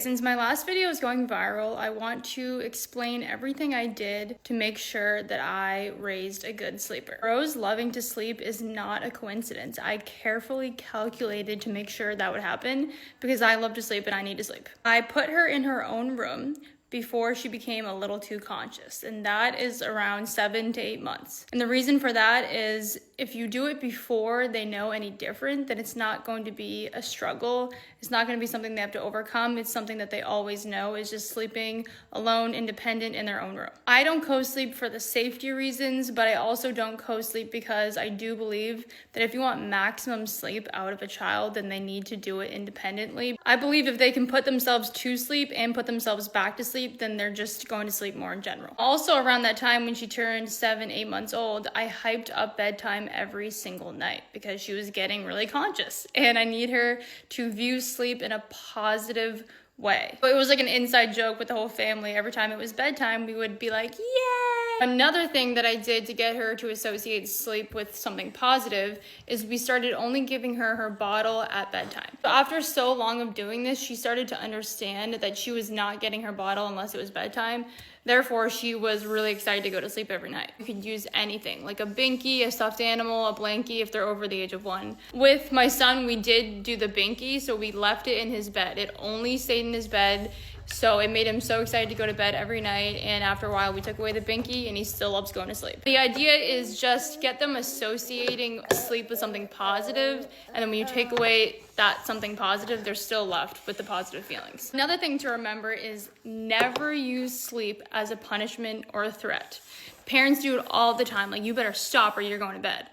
Since my last video is going viral, I want to explain everything I did to make sure that I raised a good sleeper. Rose loving to sleep is not a coincidence. I carefully calculated to make sure that would happen because I love to sleep and I need to sleep. I put her in her own room before she became a little too conscious, and that is around 7 to 8 months. And the reason for that is if you do it before they know any different, then it's not going to be a struggle. It's not going to be something they have to overcome. It's something that they always know is just sleeping alone, independent in their own room. I don't co-sleep for the safety reasons, but I also don't co-sleep because I do believe that if you want maximum sleep out of a child, then they need to do it independently. I believe if they can put themselves to sleep and put themselves back to sleep, then they're just going to sleep more in general. Also around that time when she turned 7, 8 months old, I hyped up bedtime every single night because she was getting really conscious and I need her to view sleep in a positive way. But it was like an inside joke with the whole family. Every time it was bedtime, we would be like, yay! Another thing that I did to get her to associate sleep with something positive is we started only giving her her bottle at bedtime. So after so long of doing this, she started to understand that she was not getting her bottle unless it was bedtime. Therefore, she was really excited to go to sleep every night. You could use anything, like a binky, a stuffed animal, a blankie if they're over the age of 1. With my son, we did do the binky, so we left it in his bed. It only stayed in his bed, so it made him so excited to go to bed every night, and after a while, we took away the binky, and he still loves going to sleep. The idea is just get them associating sleep with something positive, and then when you take away that something positive, they're still left with the positive feelings. Another thing to remember is never use sleep as a punishment or a threat. Parents do it all the time, like you better stop or you're going to bed.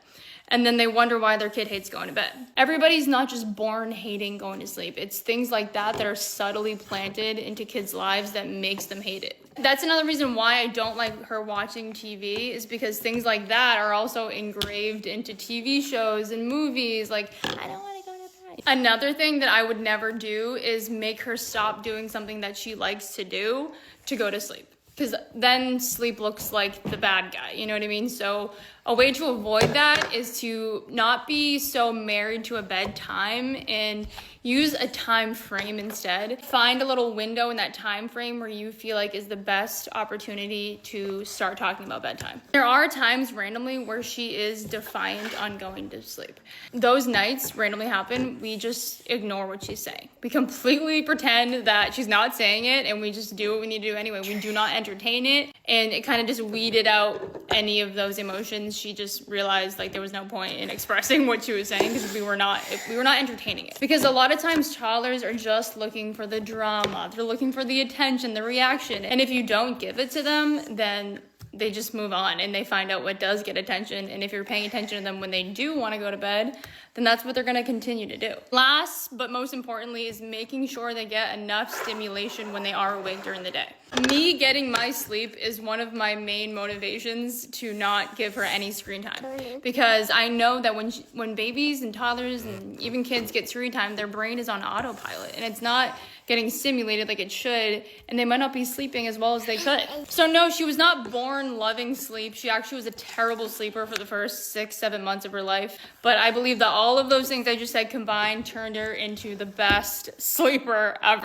And then they wonder why their kid hates going to bed. Everybody's not just born hating going to sleep. It's things like that that are subtly planted into kids' lives that makes them hate it. That's another reason why I don't like her watching TV is because things like that are also engraved into TV shows and movies. Like, I don't want to go to bed. Another thing that I would never do is make her stop doing something that she likes to do to go to sleep. Because then sleep looks like the bad guy, you know what I mean? So a way to avoid that is to not be so married to a bedtime and use a time frame instead. Find a little window in that time frame where you feel like is the best opportunity to start talking about bedtime. There are times randomly where she is defiant on going to sleep. Those nights randomly happen, we just ignore what she's saying. We completely pretend that she's not saying it and we just do what we need to do anyway. We do not entertain it, and it kind of just weeded out any of those emotions. She just realized like there was no point in expressing what she was saying because we were not entertaining it. Because a lot of times toddlers are just looking for the drama. They're looking for the attention, the reaction. And if you don't give it to them, then they just move on and they find out what does get attention. And if you're paying attention to them when they do want to go to bed, then that's what they're going to continue to do. Last, but most importantly, is making sure they get enough stimulation when they are awake during the day. Me getting my sleep is one of my main motivations to not give her any screen time. Because I know that when babies and toddlers and even kids get screen time, their brain is on autopilot and it's not getting stimulated like it should, and they might not be sleeping as well as they could. So no, she was not born loving sleep. She actually was a terrible sleeper for the first 6, 7 months of her life. But I believe that all of those things I just said combined turned her into the best sleeper ever.